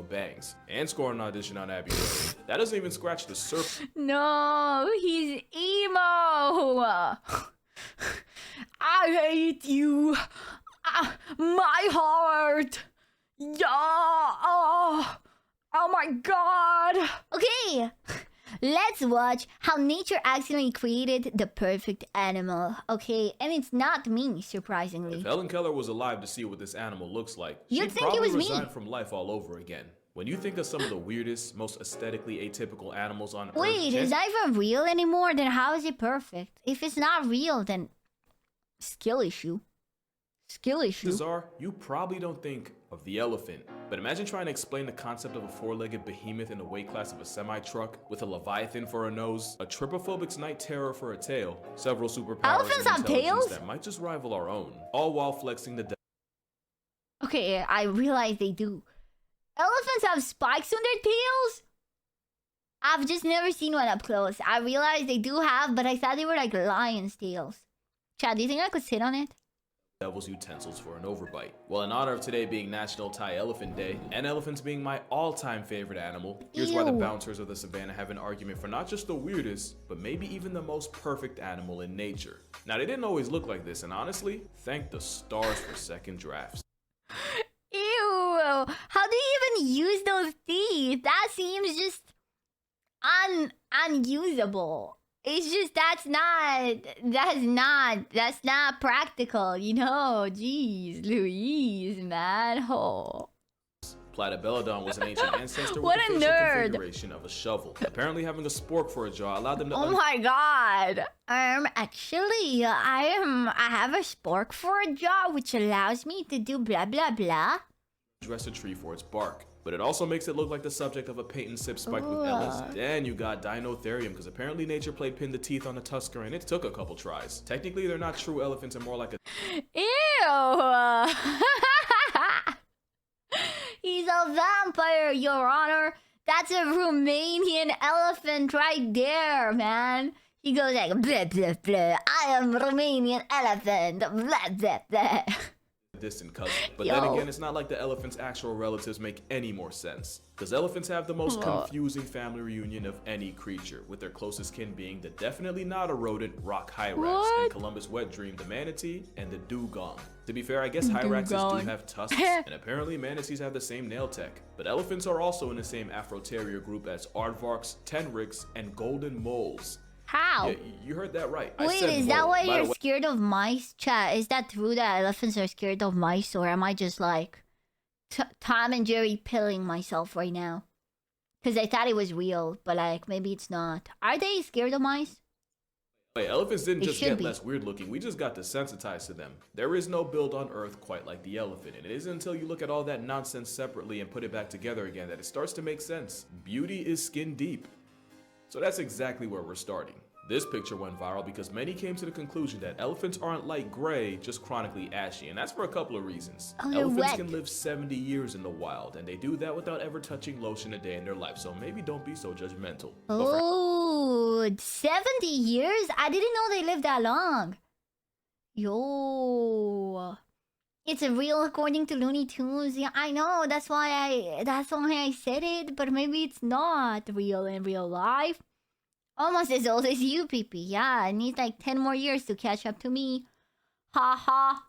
bangs and score an audition on Abbey Road. That doesn't even scratch the surface. No, he's emo. I hate you. My heart. Yeah. Oh my god. Okay. Let's watch how nature accidentally created the perfect animal. Okay, and it's not me, surprisingly. If Helen Keller was alive to see what this animal looks like, You'd she'd think it probably was me. resign from life all over again. When you think of some of the weirdest, most aesthetically atypical animals on Earth... Wait, is that even real anymore? Then how is it perfect? If it's not real, then... skill issue. Skill issue. Bizarre, you probably don't think of the elephant. But imagine trying to explain the concept of a four-legged behemoth in the weight class of a semi-truck, with a leviathan for a nose, a trypophobic's night terror for a tail, several superpowers Elephants and have tails? intelligence that might just rival our own, all while flexing the... Okay, I realize they do. Elephants have spikes on their tails? I've just never seen one up close. I realize they do have, but I thought they were like lion's tails. Chad, do you think I could sit on it? Devil's utensils for an overbite. Well, in honor of today being National Thai Elephant Day, and elephants being my all-time favorite animal, here's why the bouncers of the savannah have an argument for not just the weirdest, but maybe even the most perfect animal in nature. Now, they didn't always look like this, and honestly, thank the stars for second drafts. Ew! How do you even use those teeth? That seems just unusable. It's just that's not practical, you know. Jeez, Louise, man. Oh. Platypelodon was an ancient ancestor What with a the facial nerd. configuration of a shovel. Apparently, having a spork for a jaw allowed them to Oh my god. Actually, I have a spork for a jaw, which allows me to do blah blah blah. dress a tree for its bark. But it also makes it look like the subject of a patent sip spiked with Ellis. Then you got Dinotherium, because apparently nature played pin the teeth on a tusker and it took a couple tries. Technically, they're not true elephants and more like a... Ew! He's a vampire, Your Honor. That's a Romanian elephant right there, man. He goes like, blah, blah, blah. I am Romanian elephant, blah, blah, blah. distant cousin. But then again, it's not like the elephant's actual relatives make any more sense. Because elephants have the most confusing family reunion of any creature, with their closest kin being the definitely not a rodent rock hyrax, and Columbus' wet dream the manatee, and the dugong. To be fair, I guess hyraxes do have tusks, and apparently manatees have the same nail tech. But elephants are also in the same Afro-terrier group as aardvarks, tenrics, and golden moles. How? Yeah, you heard that right. Wait, is that why you're scared of mice? Chat, is that true that elephants are scared of mice? Or am I just like Tom and Jerry pilling myself right now? Because I thought it was real, but like maybe it's not. Are they scared of mice? Wait, elephants didn't just get less weird looking, we just got desensitized to them. There is no build on Earth quite like the elephant, and it isn't until you look at all that nonsense separately and put it back together again that it starts to make sense. Beauty is skin deep. So that's exactly where we're starting. This picture went viral because many came to the conclusion that elephants aren't light gray, just chronically ashy, and that's for a couple of reasons. Elephants can live 70 years in the wild, and they do that without ever touching lotion a day in their life, so maybe don't be so judgmental. Oh, 70 years? I didn't know they lived that long. Yo. It's real according to Looney Tunes. Yeah, I know. That's why I said it, but maybe it's not real in real life. Almost as old as you, PP. Yeah, it needs like 10 more years to catch up to me. Ha ha.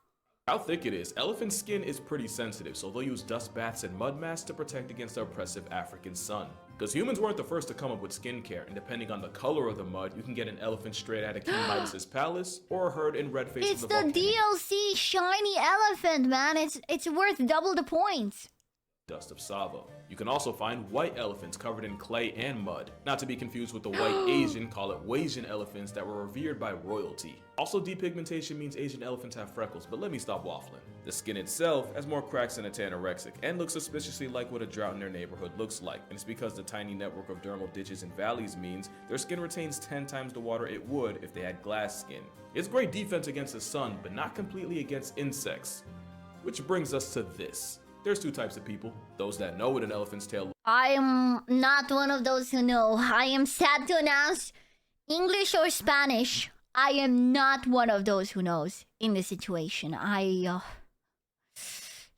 How thick it is. Elephant skin is pretty sensitive, so they'll use dust baths and mud masks to protect against the oppressive African sun. Because humans weren't the first to come up with skincare, and depending on the color of the mud, you can get an elephant straight out of King Midas's palace, or a herd in red face It's of the the DLC shiny elephant, man. It's worth double the points. Dust of Savo. You can also find white elephants covered in clay and mud, not to be confused with the white Asian, call it Wasian elephants that were revered by royalty. Also, depigmentation means Asian elephants have freckles, but let me stop waffling. The skin itself has more cracks than a tanorexic, and looks suspiciously like what a drought in their neighborhood looks like, and it's because the tiny network of dermal ditches and valleys means their skin retains 10 times the water it would if they had glass skin. It's great defense against the sun, but not completely against insects. Which brings us to this. There's two types of people. Those that know what an elephant's tail looks I am not one of those who know. I am sad to announce, English or Spanish, I am not one of those who knows in this situation.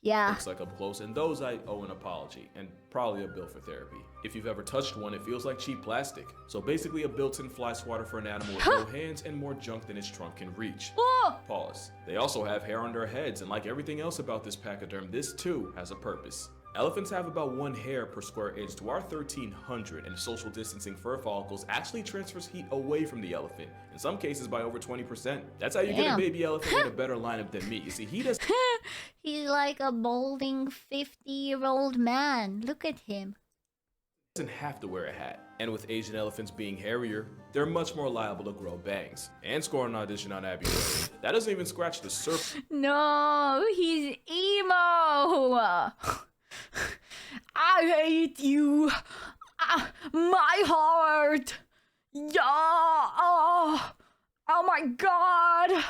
Yeah. looks like up close, and those I owe an apology, and probably a bill for therapy. If you've ever touched one, it feels like cheap plastic. So basically a built-in fly swatter for an animal with no hands and more junk than its trunk can reach. Oh! Pause. They also have hair on their heads, and like everything else about this pachyderm, this too has a purpose. Elephants have about 1 hair per square inch to our 1,300, and social distancing fur follicles actually transfers heat away from the elephant, in some cases by over 20%. That's how you get a baby elephant with a better lineup than me. You see, he doesn't He's like a balding 50-year-old man. Look at him. have to wear a hat. And with Asian elephants being hairier, they're much more liable to grow bangs and score an audition on Abbey Road. That doesn't even scratch the surface. No, he's emo. I hate you. My heart. Yeah. Oh my god.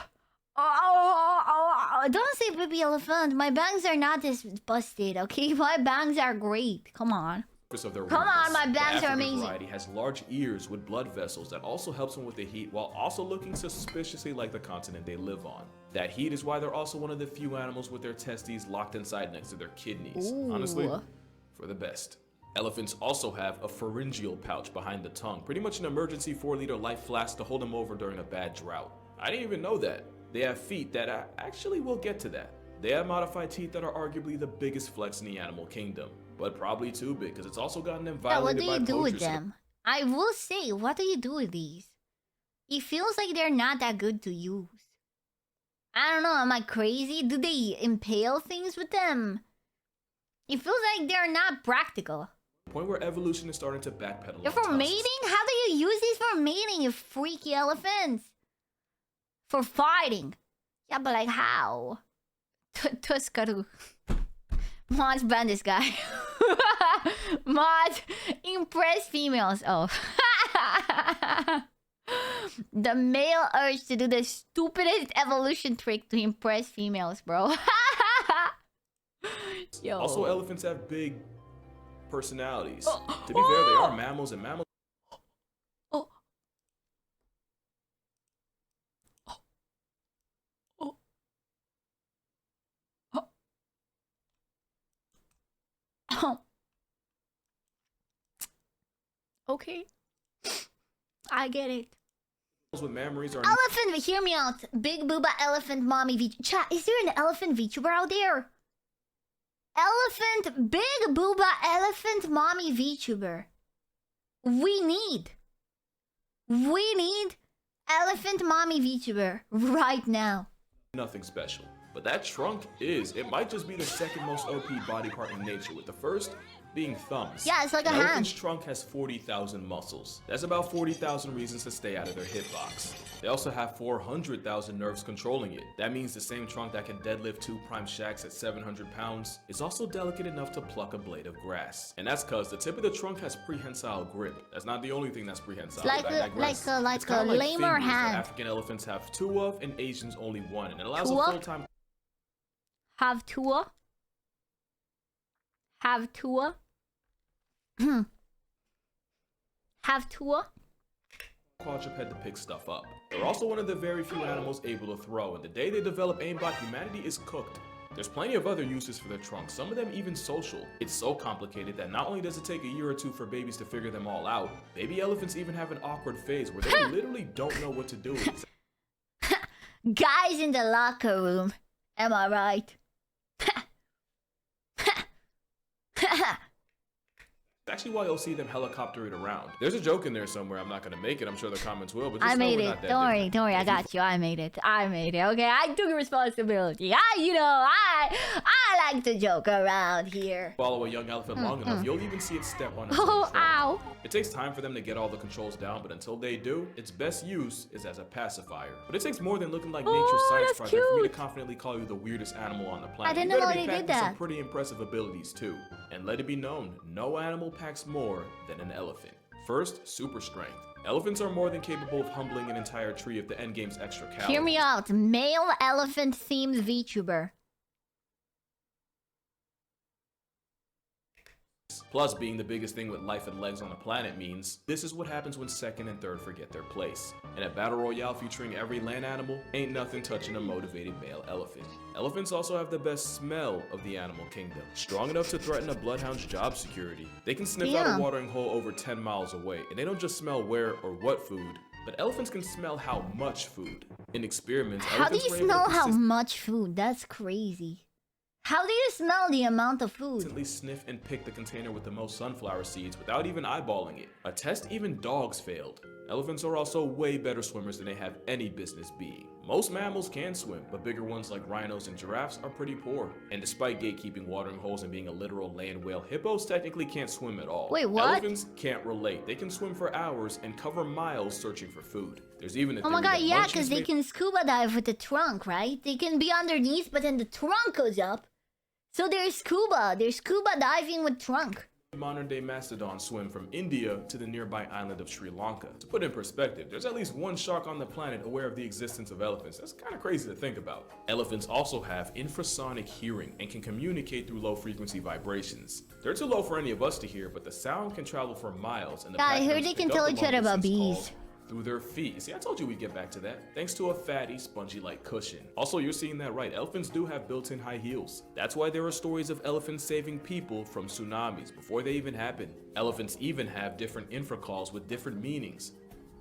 Don't say baby elephant. My bangs are not this busted, okay? My bangs are great. Come on. Of their Come on, my bangs are African amazing. variety has large ears with blood vessels that also helps them with the heat while also looking suspiciously like the continent they live on. That heat is why they're also one of the few animals with their testes locked inside next to their kidneys. Ooh. Honestly, for the best. Elephants also have a pharyngeal pouch behind the tongue, pretty much an emergency 4-liter life flask to hold them over during a bad drought. I didn't even know that. They have feet that actually will get to that. They have modified teeth that are arguably the biggest flex in the animal kingdom, but probably too big because it's also gotten them Yeah, what violated do by you do with poachers. them? I will say, what do you do with these? It feels like they're not that good to use. I don't know, am I crazy? Do they impale things with them? It feels like they're not practical. Point where evolution is starting to backpedal. They're on for tusks. mating? How do you use these for mating, you freaky elephants? For fighting. Yeah, but like how? Tuskaru. Mods ban this guy. Mods impress females. Oh. The male urge to do the stupidest evolution trick to impress females, bro. Yo. Also, elephants have big personalities. To be fair, they are mammals, and mammals Okay. I get it. with memories are Elephant, hear me out. Big booba elephant mommy VTuber. Chat, is there an elephant VTuber out there? Elephant, big booba elephant mommy VTuber. We need elephant mommy VTuber right now. nothing special. But that trunk it might just be the second most OP body part in nature, with the first being thumbs. Yeah, it's like a An elephant's hand. trunk has 40,000 muscles. That's about 40,000 reasons to stay out of their hitbox. They also have 400,000 nerves controlling it. That means the same trunk that can deadlift 2 prime shacks at 700 pounds is also delicate enough to pluck a blade of grass. And that's cause the tip of the trunk has prehensile grip. That's not the only thing that's prehensile. Like but I digress. a It's kinda lamer fingers that hand. African elephants have 2 of, and Asians only 1. And it allows 2 a of? full-time Have tour. Have tour. Have tour. quadruped to pick stuff up. They're also one of the very few animals able to throw, and the day they develop aimbot, humanity is cooked. There's plenty of other uses for their trunks, some of them even social. It's so complicated that not only does it take a year or 2 for babies to figure them all out, baby elephants even have an awkward phase where they literally don't know what to do. It's Guys in the locker room. Am I right? actually why you'll see them helicopter it around. There's a joke in there somewhere, I'm not gonna make it, I'm sure the comments will, but just I know made we're it. not that Don't worry, different. don't worry. I got you. I made it. Okay, I took responsibility. I like to joke around here. Follow a young elephant long enough, you'll even see it step on its Oh, own trunk. ow. It takes time for them to get all the controls down, but until they do, its best use is as a pacifier. But it takes more than looking like nature's science that's project for me to cute. confidently call you the weirdest animal on the planet. didn't You know better they be did packing some that. pretty impressive abilities too. And let it be known, no animal packs more than an elephant. First, super strength. Elephants are more than capable of humbling an entire tree if the endgame's extra calories. Hear me out. Male elephant themed VTuber. Plus, being the biggest thing with life and legs on the planet means this is what happens when second and third forget their place. In a battle royale featuring every land animal, ain't nothing touching a motivated male elephant. Elephants also have the best smell of the animal kingdom, strong enough to threaten a bloodhound's job security. They can sniff out a watering hole over 10 miles away, and they don't just smell where or what food, but elephants can smell how much food. In experiments, how do you smell how much food? That's crazy. How do you smell the amount of food? Consistently sniff and pick the container with the most sunflower seeds without even eyeballing it. A test even dogs failed. Elephants are also way better swimmers than they have any business being. Most mammals can swim, but bigger ones like rhinos and giraffes are pretty poor. And despite gatekeeping watering holes and being a literal land whale, hippos technically can't swim at all. Wait, what? Elephants can't relate. They can swim for hours and cover miles searching for food. There's even a oh my god, yeah, because they can scuba dive with the trunk, right? They can be underneath, but then the trunk goes up. So there's scuba diving with trunk. Modern-day mastodons swim from India to the nearby island of Sri Lanka. To put in perspective, there's at least one shark on the planet aware of the existence of elephants. That's kind of crazy to think about. Elephants also have infrasonic hearing and can communicate through low-frequency vibrations. They're too low for any of us to hear, but the sound can travel for miles. And yeah, I heard they can tell each other about bees. Through their feet. See, I told you we'd get back to that. Thanks to a fatty, spongy-like cushion. Also, you're seeing that right. Elephants do have built-in high heels. That's why there are stories of elephants saving people from tsunamis before they even happen. Elephants even have different infracalls with different meanings.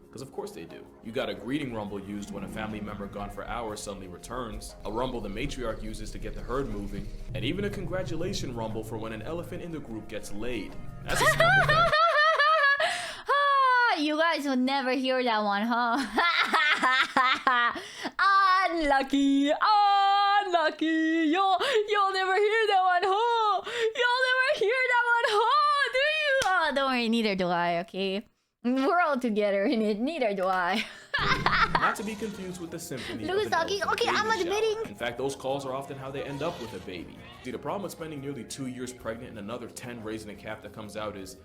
Because of course they do. You got a greeting rumble used when a family member gone for hours suddenly returns, a rumble the matriarch uses to get the herd moving, and even a congratulation rumble for when an elephant in the group gets laid. That's a snapple fact. You guys would never hear that one, huh? Unlucky, unlucky. You'll never hear that one, huh? You'll never hear that one, huh? Do you? Oh, don't worry, neither do I, okay? We're all together in it, neither do I. Not to be confused with the symphony. Luke's talking. Okay, I'm admitting. In fact, those calls are often how they end up with a baby. See, the problem with spending nearly 2 years pregnant and another 10 raising a calf that comes out is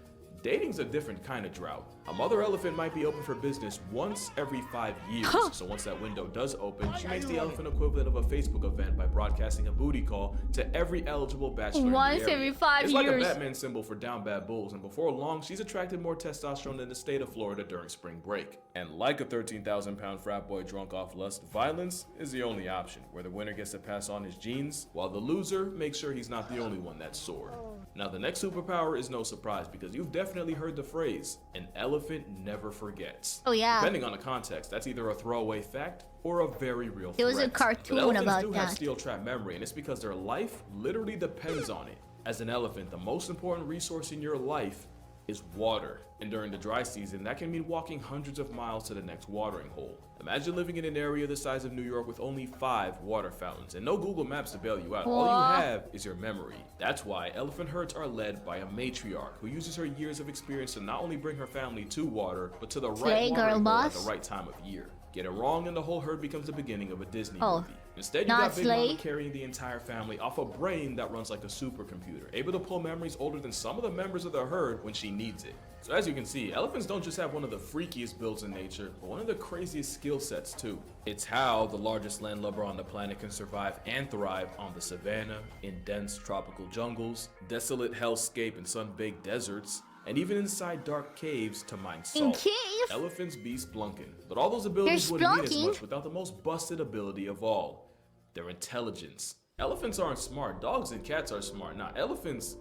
dating's a different kind of drought. A mother elephant might be open for business once every 5 years. So once that window does open, she makes the elephant equivalent of a Facebook event by broadcasting a booty call to every eligible bachelor once in the area. every 5 years. It's like a Batman symbol for down bad bulls, and before long, she's attracted more testosterone than the state of Florida during spring break. And like a 13,000-pound frat boy drunk off lust, violence is the only option, where the winner gets to pass on his genes, while the loser makes sure he's not the only one that's sore. Now, the next superpower is no surprise, because you've definitely heard the phrase, an elephant never forgets. Oh yeah. Depending on the context, that's either a throwaway fact or a very real threat. There was a cartoon but about elephants do that. have steel trap memory, and it's because their life literally depends on it. As an elephant, the most important resource in your life is water. And during the dry season, that can mean walking hundreds of miles to the next watering hole. Imagine living in an area the size of New York with only 5 water fountains and no Google Maps to bail you out. All you have is your memory. That's why elephant herds are led by a matriarch who uses her years of experience to not only bring her family to water, but to the right watering hole at the right time of year. Get it wrong and the whole herd becomes the beginning of a Disney movie. Instead, you got Big Mama carrying the entire family off a brain that runs like a supercomputer, able to pull memories older than some of the members of the herd when she needs it. So as you can see, elephants don't just have one of the freakiest builds in nature, but one of the craziest skill sets too. It's how the largest landlubber on the planet can survive and thrive on the savannah, in dense tropical jungles, desolate hellscape and sun-baked deserts, and even inside dark caves to mine salt. In caves? Elephants be splunking. But all those abilities wouldn't mean as much without the most busted ability of all, their intelligence. Elephants aren't smart. Dogs and cats are smart. Now, elephants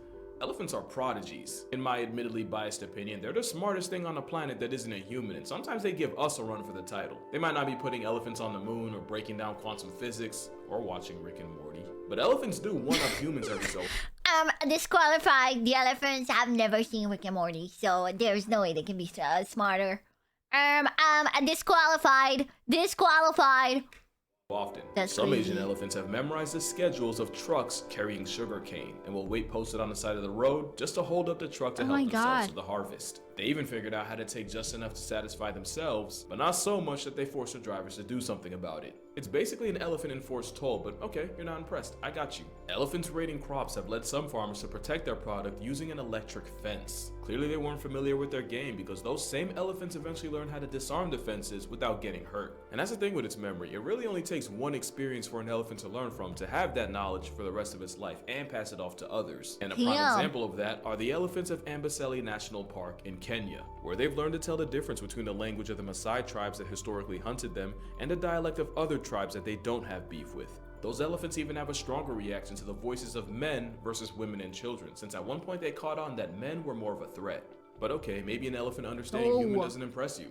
are prodigies. In my admittedly biased opinion, they're the smartest thing on the planet that isn't a human, and sometimes they give us a run for the title. They might not be putting elephants on the moon or breaking down quantum physics or watching Rick and Morty, but elephants do one-up humans every so often. Disqualified. The elephants have never seen Rick and Morty, so there's no way they can be smarter. Disqualified. Some Asian elephants have memorized the schedules of trucks carrying sugar cane and will wait posted on the side of the road just to hold up the truck to help themselves with the harvest. They even figured out how to take just enough to satisfy themselves, but not so much that they force the drivers to do something about it. It's basically an elephant enforced toll, but okay, you're not impressed. I got you. Elephants raiding crops have led some farmers to protect their product using an electric fence. Clearly they weren't familiar with their game because those same elephants eventually learned how to disarm the fences without getting hurt. And that's the thing with its memory, it really only takes one experience for an elephant to learn from to have that knowledge for the rest of its life and pass it off to others. And a prime example of that are the elephants of Amboseli National Park in Kenya, where they've learned to tell the difference between the language of the Maasai tribes that historically hunted them and the dialect of other tribes that they don't have beef with. Those elephants even have a stronger reaction to the voices of men versus women and children, since at one point they caught on that men were more of a threat. But okay, maybe an elephant understanding human doesn't impress you.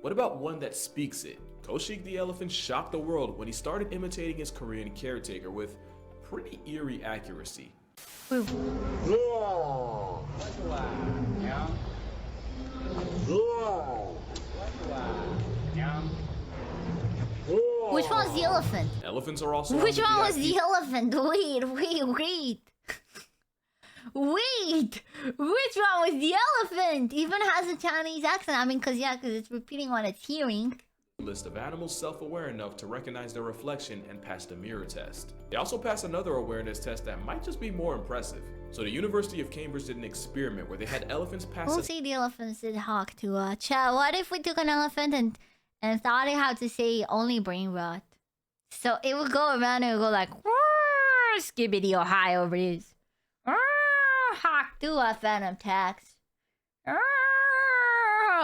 What about one that speaks it? Koshik the elephant shocked the world when he started imitating his Korean caretaker with pretty eerie accuracy. Which one's the elephant? Elephants are also Which one was the elephant? Wait. Wait! Which one was the elephant? Even has a Chinese accent. I mean, because it's repeating what it's hearing. List of animals self-aware enough to recognize their reflection and pass the mirror test. They also passed another awareness test that might just be more impressive. So the University of Cambridge did an experiment where they had elephants pass We'll see the elephants did hawk to chat. What if we took an elephant and taught it how to say only brain rot? So it would go around and it would go like, Skibbity Ohio breeze. Hawk to a phantom tax.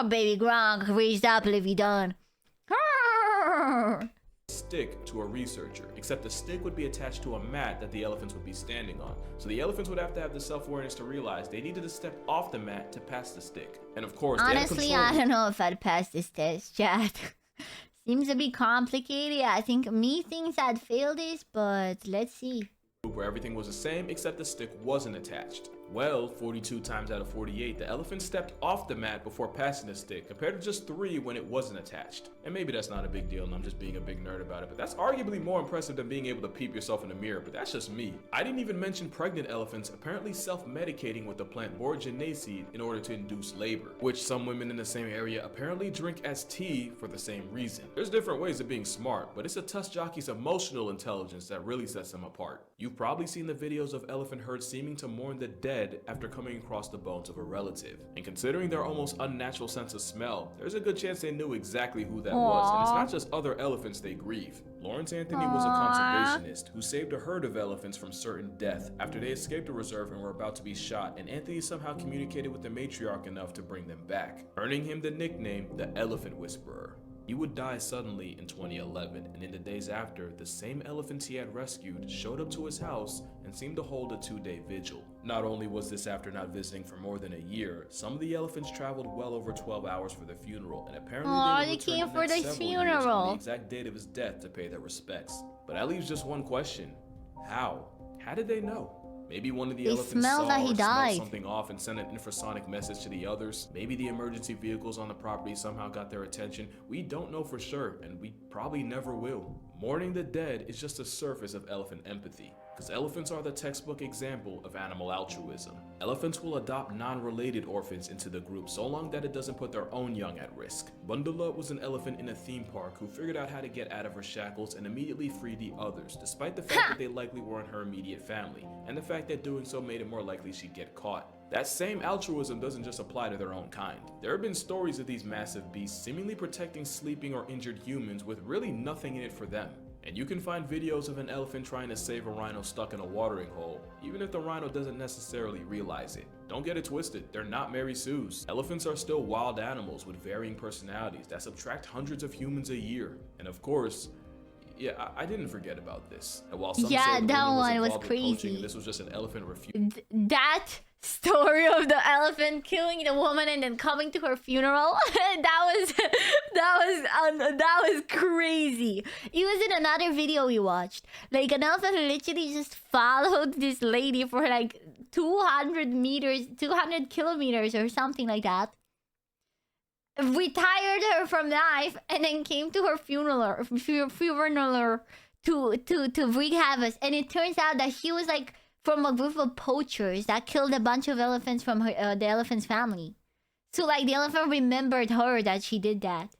Baby Gronk raised up, live done. Stick to a researcher, except the stick would be attached to a mat that the elephants would be standing on. So the elephants would have to have the self-awareness to realize they needed to step off the mat to pass the stick. And of course, honestly, I don't know if I'd pass this test, chat. Seems a bit complicated. I think me thinks I'd fail this, but let's see. Where everything was the same except the stick wasn't attached. Well, 42 times out of 48, the elephant stepped off the mat before passing the stick, compared to just 3 when it wasn't attached. And maybe that's not a big deal and I'm just being a big nerd about it, but that's arguably more impressive than being able to peep yourself in the mirror, but that's just me. I didn't even mention pregnant elephants apparently self-medicating with the plant boraginaceae seed in order to induce labor, which some women in the same area apparently drink as tea for the same reason. There's different ways of being smart, but it's a tusk jockey's emotional intelligence that really sets them apart. You've probably seen the videos of elephant herds seeming to mourn the dead after coming across the bones of a relative. And considering their almost unnatural sense of smell, there's a good chance they knew exactly who that was, and it's not just other elephants they grieve. Lawrence Anthony was a conservationist who saved a herd of elephants from certain death after they escaped a reserve and were about to be shot, and Anthony somehow communicated with the matriarch enough to bring them back, earning him the nickname the Elephant Whisperer. He would die suddenly in 2011, and in the days after, the same elephants he had rescued showed up to his house and seemed to hold a 2-day vigil. Not only was this after not visiting for more than a year, some of the elephants traveled well over 12 hours for the funeral, and apparently they came for the funeral. The exact date of his death to pay their respects. But that leaves just one question: how? How did they know? Maybe one of the elephants saw or smelled something off and sent an infrasonic message to the others. Maybe the emergency vehicles on the property somehow got their attention. We don't know for sure, and we probably never will. Mourning the dead is just the surface of elephant empathy, because elephants are the textbook example of animal altruism. Elephants will adopt non-related orphans into the group so long that it doesn't put their own young at risk. Bundala was an elephant in a theme park who figured out how to get out of her shackles and immediately freed the others, despite the fact that they likely weren't her immediate family, and the fact that doing so made it more likely she'd get caught. That same altruism doesn't just apply to their own kind. There have been stories of these massive beasts seemingly protecting sleeping or injured humans with really nothing in it for them. And you can find videos of an elephant trying to save a rhino stuck in a watering hole, even if the rhino doesn't necessarily realize it. Don't get it twisted, they're not Mary Sue's. Elephants are still wild animals with varying personalities that subtract hundreds of humans a year. And of course, yeah, I didn't forget about this. And while some say that one was crazy, crazy. This was just an elephant refusal. That story of the elephant killing the woman and then coming to her funeral, that was crazy. It was in another video we watched. Like, an elephant literally just followed this lady for like 200 kilometers or something like that. Retired her from life and then came to her funeral to wreak havoc. And it turns out that she was like from a group of poachers that killed a bunch of elephants from her, the elephant's family. So like the elephant remembered her that she did that.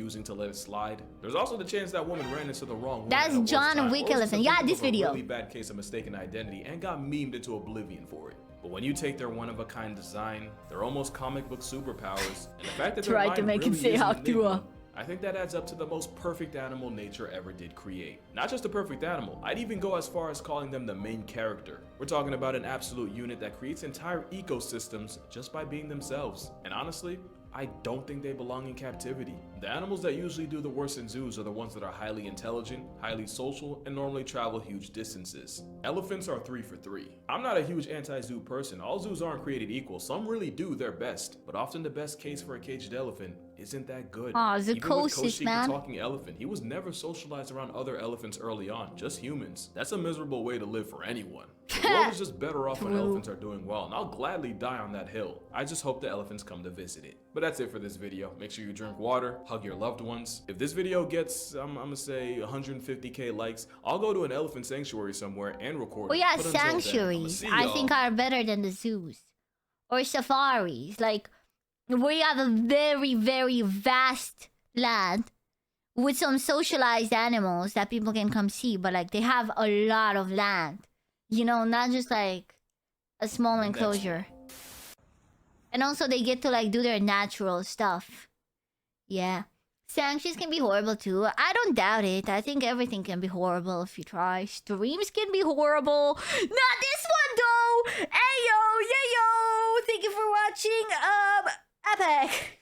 using to let it slide. There's also the chance that woman ran into the wrong one. That's John Wick elephant. Yeah, this video. A really bad case of mistaken identity and got memed into oblivion for it. But when you take their one-of-a-kind design, their almost comic book superpowers, and the fact that their mind really is an enigma, I think that adds up to the most perfect animal nature ever did create. Not just a perfect animal, I'd even go as far as calling them the main character. We're talking about an absolute unit that creates entire ecosystems just by being themselves. And honestly, I don't think they belong in captivity. The animals that usually do the worst in zoos are the ones that are highly intelligent, highly social, and normally travel huge distances. Elephants are 3 for 3. I'm not a huge anti-zoo person. All zoos aren't created equal. Some really do their best, but often the best case for a caged elephant isn't that good. Aw, Zukosis, man. The talking elephant, he was never socialized around other elephants early on, just humans. That's a miserable way to live for anyone. The world is just better off when elephants are doing well, and I'll gladly die on that hill. I just hope the elephants come to visit it. But that's it for this video. Make sure you drink water, hug your loved ones. If this video gets, I'm gonna say 150k likes, I'll go to an elephant sanctuary somewhere and record. Oh yeah, sanctuaries I think are better than the zoos. Or safaris. Like, where you have a very, very vast land with some socialized animals that people can come see, but like they have a lot of land. You know, not just like a small enclosure. And also they get to like do their natural stuff. Yeah. Sanctuaries can be horrible too. I don't doubt it. I think everything can be horrible if you try. Streams can be horrible. Not this one though! Ayo! Yayo! Thank you for watching. Epic!